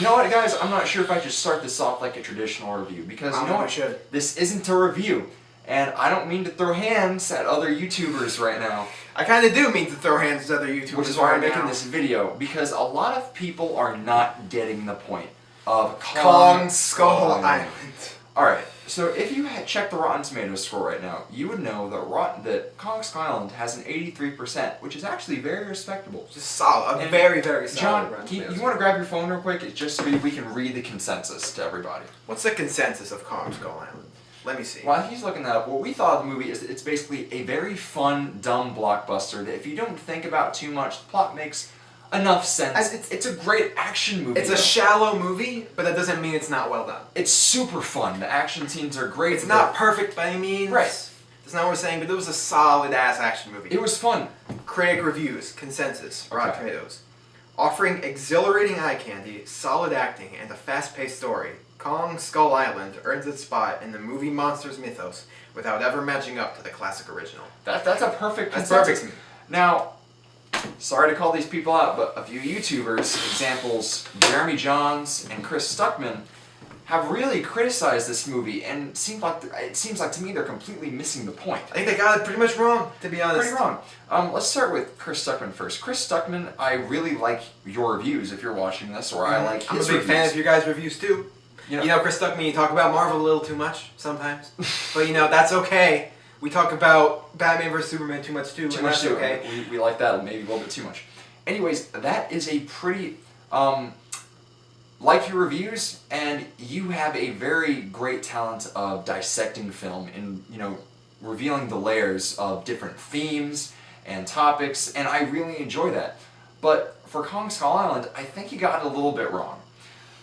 know what, guys? I'm not sure if I should start this off like a traditional review because you know what? Should. This isn't a review, and I don't mean to throw hands at other YouTubers right now. I kind of do mean to throw hands at other YouTubers, Which is why I'm right making now. this video, because a lot of people are not getting the point of Kong Skull Island. Alright, so if you had checked the Rotten Tomatoes score right now, you would know that Kong Skull Island has an 83%, which is actually very respectable. Just solid. And Very, very solid. John, Rotten you Tomatoes. want to grab your phone real quick? It's just so we can read the consensus to everybody. What's the consensus of Kong Skull Island? Let me see. While he's looking that up, what we thought of the movie is that it's basically a very fun, dumb blockbuster that if you don't think about too much, the plot makes enough sense. It's a great action movie. It's a shallow movie, but that doesn't mean it's not well done. It's super fun. The action scenes are great. It's not perfect by any means. Right. That's not what we're saying, but it was a solid-ass action movie. It was fun. Critic reviews, consensus, Rotten Okay. Tomatoes. Offering exhilarating eye candy, solid acting, and a fast-paced story, Kong Skull Island earns its spot in the movie monsters mythos without ever matching up to the classic original. That's a perfect That's consensus. perfect. Now, sorry to call these people out, but a few YouTubers, examples Jeremy Johns and Chris Stuckman, have really criticized this movie, and it seems like to me they're completely missing the point. I think they got it pretty much wrong, to be honest. Pretty wrong. Let's start with Chris Stuckman first. Chris Stuckman, I really like your reviews if you're watching this, or I like I'm a his big reviews. fan of your guys' reviews too. You know- You know, Chris Stuckman, you talk about Marvel a little too much sometimes, but you know that's okay. We talk about Batman vs Superman too much too, Too and much that's too. okay. We like that maybe a little bit too much. Anyways, that is a pretty like your reviews, and you have a very great talent of dissecting film and revealing the layers of different themes and topics, and I really enjoy that. But for Kong Skull Island, I think you got it a little bit wrong.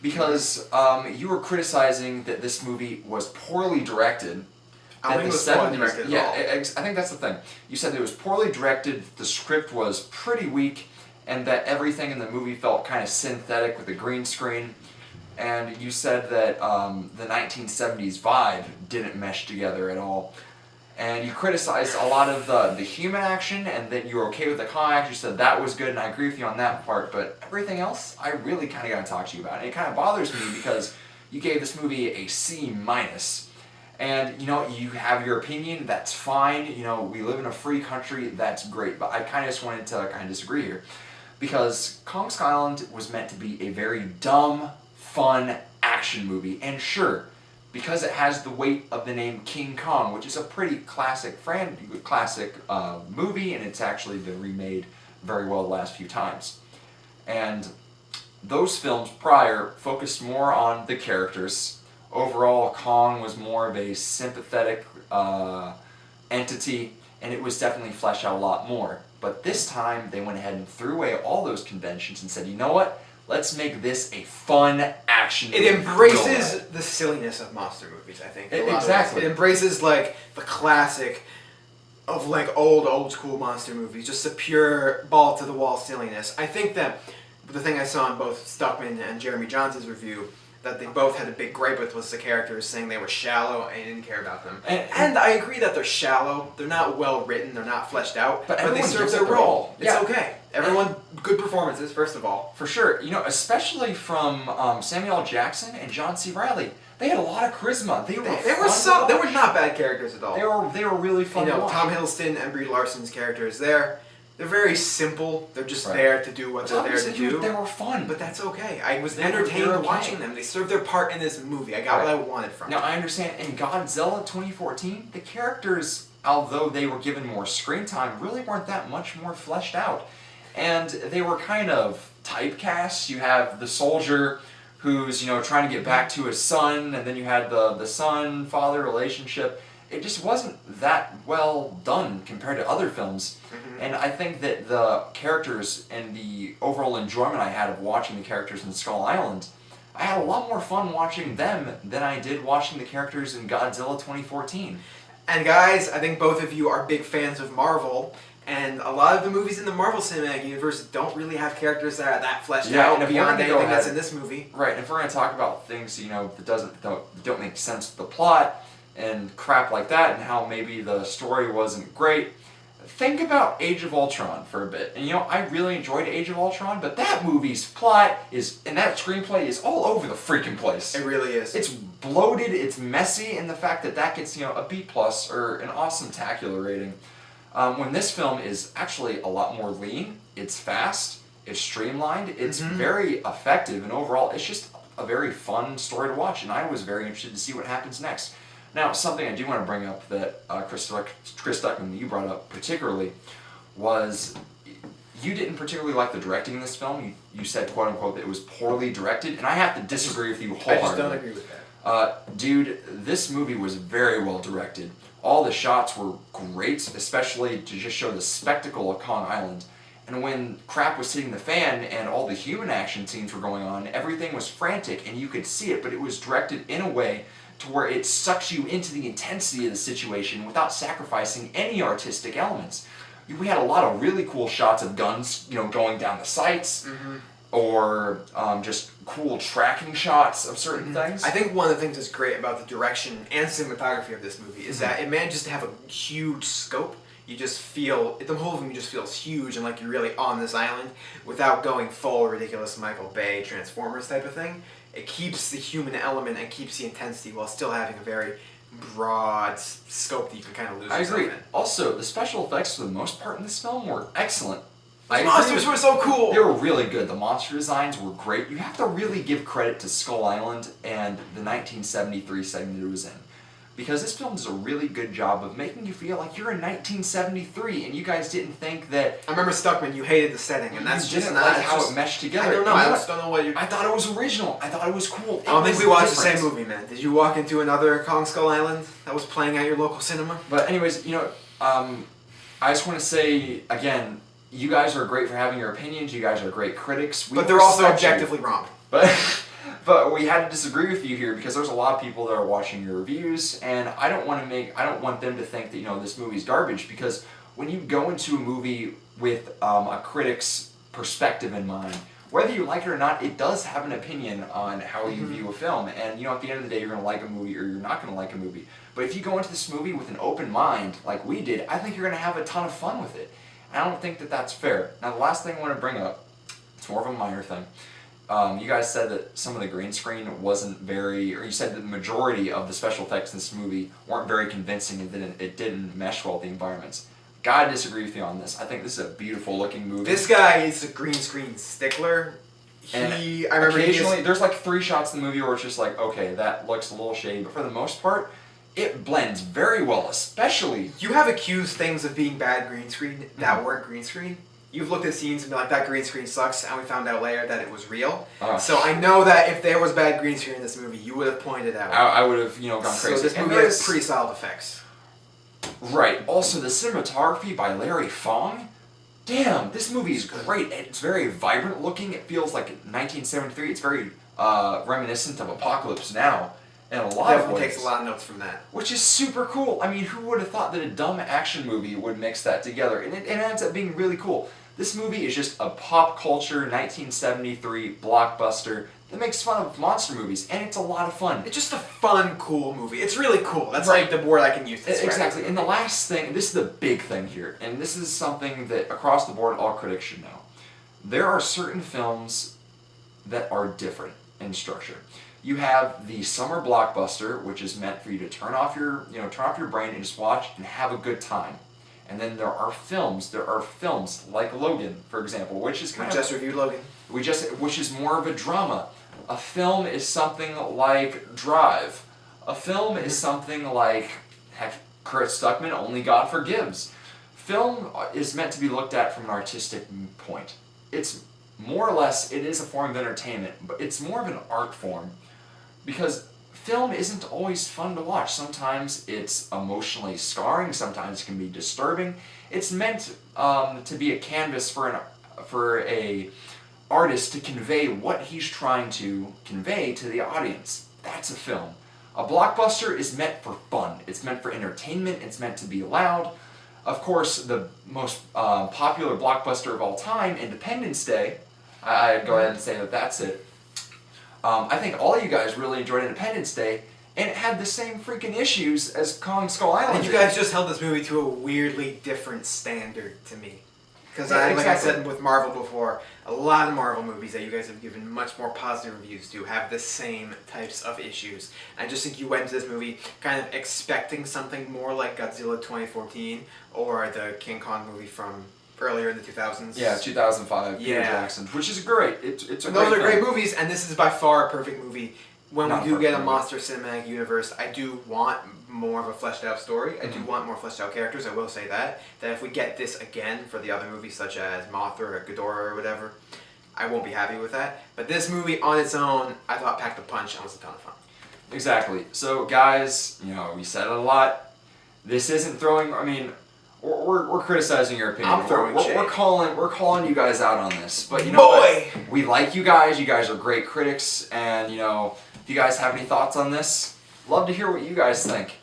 Because you were criticizing that this movie was poorly directed. I don't think it was poorly directed at all. I think that's the thing. You said it was poorly directed, the script was pretty weak, and that everything in the movie felt kind of synthetic with the green screen. And you said that the 1970s vibe didn't mesh together at all. And you criticized a lot of the human action, and that you were okay with the Kong action. You said that was good, and I agree with you on that part. But everything else, I really kind of got to talk to you about. And it kind of bothers me because you gave this movie a C-. And, you have your opinion, that's fine. We live in a free country, that's great. But I kind of just wanted to kind of disagree here. Because Kong Skull Island was meant to be a very dumb, fun action movie. And sure, because it has the weight of the name King Kong, which is a pretty classic movie, and it's actually been remade very well the last few times. And those films prior focused more on the characters. Overall, Kong was more of a sympathetic entity, and it was definitely fleshed out a lot more. But this time, they went ahead and threw away all those conventions and said, you know what? Let's make this a fun action movie. It embraces the silliness of monster movies, I think. in a lot of Exactly. ways. It embraces like the classic of like old school monster movies, just a pure ball to the wall silliness. I think that the thing I saw in both Stuckman and Jeremy Johns' review that they both had a big gripe with was the characters saying they were shallow and didn't care about them. And I agree that they're shallow, they're not well written, they're not fleshed out, but they everyone serve gives their it their role. all. It's Yeah. okay. Everyone, good performances, first of all. For sure. Especially from Samuel L. Jackson and John C. Reilly. They had a lot of charisma. They were not bad characters at all. They were really fun to watch. Tom Hiddleston and Brie Larson's characters they're very simple. They're just Right. there to do what they're there to do. They were fun. But that's okay. I was They were entertained okay. watching them. They served their part in this movie. I got what I wanted from Now, it. I understand in Godzilla 2014, the characters, although they were given more screen time, really weren't that much more fleshed out. And they were kind of typecast. You have the soldier who's, trying to get back to his son, and then you had the son-father relationship. It just wasn't that well done compared to other films. And I think that the characters and the overall enjoyment I had of watching the characters in Skull Island, I had a lot more fun watching them than I did watching the characters in Godzilla 2014. And guys, I think both of you are big fans of Marvel. And a lot of the movies in the Marvel Cinematic Universe don't really have characters that are that fleshed out and if beyond we're gonna go anything that's ahead- in this movie. Right, and if we're going to talk about things, that don't make sense with the plot and crap like that, and how maybe the story wasn't great, think about Age of Ultron for a bit. And I really enjoyed Age of Ultron, but that movie's plot and that screenplay is all over the freaking place. It really is. It's bloated, it's messy, and the fact that gets, a B+ or an awesome-tacular rating. When this film is actually a lot more lean, it's fast, it's streamlined, it's very effective, and overall, it's just a very fun story to watch, and I was very interested to see what happens next. Now, something I do want to bring up that Chris Stuckman, you brought up particularly, was you didn't particularly like the directing in this film. You said, quote unquote, that it was poorly directed, and I have to disagree with you wholeheartedly. I just don't agree with that. Dude, this movie was very well directed. All the shots were great, especially to just show the spectacle of Kong Island. And when crap was hitting the fan and all the human action scenes were going on, everything was frantic and you could see it, but it was directed in a way to where it sucks you into the intensity of the situation without sacrificing any artistic elements. We had a lot of really cool shots of guns, going down the sights, or just cool tracking shots of certain things. I think one of the things that's great about the direction and cinematography of this movie is that it manages to have a huge scope. You just feel, the whole thing just feels huge and like you're really on this island without going full ridiculous Michael Bay Transformers type of thing. It keeps the human element and keeps the intensity while still having a very broad scope that you can kind of lose yourself in. I agree. Also, the special effects for the most part in this film were excellent. The monsters were so cool! They were really good. The monster designs were great. You have to really give credit to Skull Island and the 1973 segment it was in. Because this film does a really good job of making you feel like you're in 1973 and you guys didn't think that... I remember Stuckman, you hated the setting, and that's just not... like how it meshed together. I don't know, I just don't know what you... I thought it was original. I thought it was cool. I don't think we watched the same movie, man. Did you walk into another Kong Skull Island that was playing at your local cinema? But anyways, I just want to say, again, you guys are great for having your opinions. You guys are great critics. But they're also objectively wrong. But we had to disagree with you here because there's a lot of people that are watching your reviews, and I don't want them to think that this movie's garbage, because when you go into a movie with a critic's perspective in mind, whether you like it or not, it does have an opinion on how you view a film, and at the end of the day, you're going to like a movie or you're not going to like a movie. But if you go into this movie with an open mind, like we did, I think you're going to have a ton of fun with it. I don't think that that's fair. Now, the last thing I want to bring up, it's more of a minor thing. You guys said that some of the green screen wasn't very, or you said that the majority of the special effects in this movie weren't very convincing and it didn't mesh well with the environments. Gotta disagree with you on this. I think this is a beautiful looking movie. This guy is a green screen stickler. I remember occasionally, there's like 3 shots in the movie where it's just like, okay, that looks a little shady, but for the most part, it blends very well, especially... You have accused things of being bad green screen that weren't green screen. You've looked at scenes and been like, that green screen sucks, and we found out later that it was real. So I know that if there was bad green screen in this movie, you would have pointed out. I would have, gone crazy. So this movie has pretty solid effects. Right. Also, the cinematography by Larry Fong. Damn, this movie is great. It's very vibrant looking. It feels like 1973. It's very reminiscent of Apocalypse Now. And a lot of ways. Takes a lot of notes from that. Which is super cool. I mean, who would have thought that a dumb action movie would mix that together? And it ends up being really cool. This movie is just a pop culture 1973 blockbuster that makes fun of monster movies, and it's a lot of fun. It's just a fun, cool movie. It's really cool. That's like the word I can use to describe it. Exactly. And the last thing, this is the big thing here, and this is something that across the board all critics should know. There are certain films that are different in structure. You have the summer blockbuster, which is meant for you to turn off your brain and just watch and have a good time. And then there are films like Logan, for example, which is We just reviewed Logan. Which is more of a drama. A film is something like Drive. A film is something like, heck, Kurt Stuckman, Only God Forgives. Film is meant to be looked at from an artistic point. It's more or less, it is a form of entertainment, but it's more of an art form. Because film isn't always fun to watch. Sometimes it's emotionally scarring, sometimes it can be disturbing. It's meant to be a canvas for a artist to convey what he's trying to convey to the audience. That's a film. A blockbuster is meant for fun. It's meant for entertainment. It's meant to be loud. Of course, the most popular blockbuster of all time, Independence Day, I'd go ahead and say that that's it. I think all you guys really enjoyed Independence Day, and it had the same freaking issues as Kong Skull Island. And you guys just held this movie to a weirdly different standard to me. Because Yeah, like I exactly. said with Marvel before, a lot of Marvel movies that you guys have given much more positive reviews to have the same types of issues. I just think you went into this movie kind of expecting something more like Godzilla 2014 or the King Kong movie from earlier in the 2000s. Yeah, 2005, Peter Yeah. Jackson, which is great. It's a And those great are great film. movies, and this is by far a perfect movie. When Not we do a get a perfect monster cinematic universe, I do want more of a fleshed out story. I do Mhm. want more fleshed out characters. I will say that if we get this again for the other movies such as Mothra or Ghidorah or whatever, I won't be happy with that. But this movie on its own, I thought packed a punch and was a ton of fun. Exactly. So, guys, we said it a lot. This isn't throwing. I mean, we're criticizing your opinion. I'm throwing shade. We're calling you guys out on this. But you know what? We like you guys. You guys are great critics, and if you guys have any thoughts on this, love to hear what you guys think.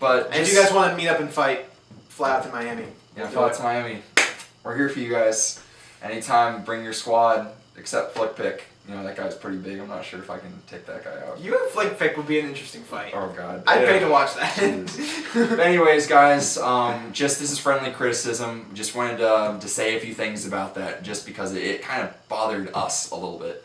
But And if you guys want to meet up and fight, fly out to Miami. yeah, We'll do thoughts it. Miami. We're here for you guys. Anytime, bring your squad. Except Flick Pick. That guy's pretty big. I'm not sure if I can take that guy out. You and Flick Pick would be an interesting fight. Oh God. I'd Yeah. pay to watch that. But anyways, guys, this is friendly criticism. Just wanted to say a few things about that, just because it kind of bothered us a little bit.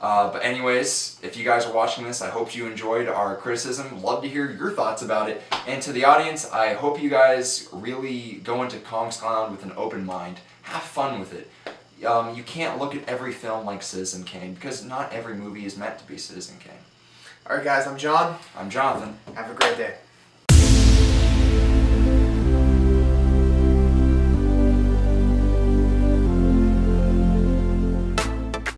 But anyways, if you guys are watching this, I hope you enjoyed our criticism. Love to hear your thoughts about it. And to the audience, I hope you guys really go into Kong Skull Island with an open mind. Have fun with it. You can't look at every film like Citizen Kane, because not every movie is meant to be Citizen Kane. Alright guys, I'm John. I'm Jonathan. Have a great day.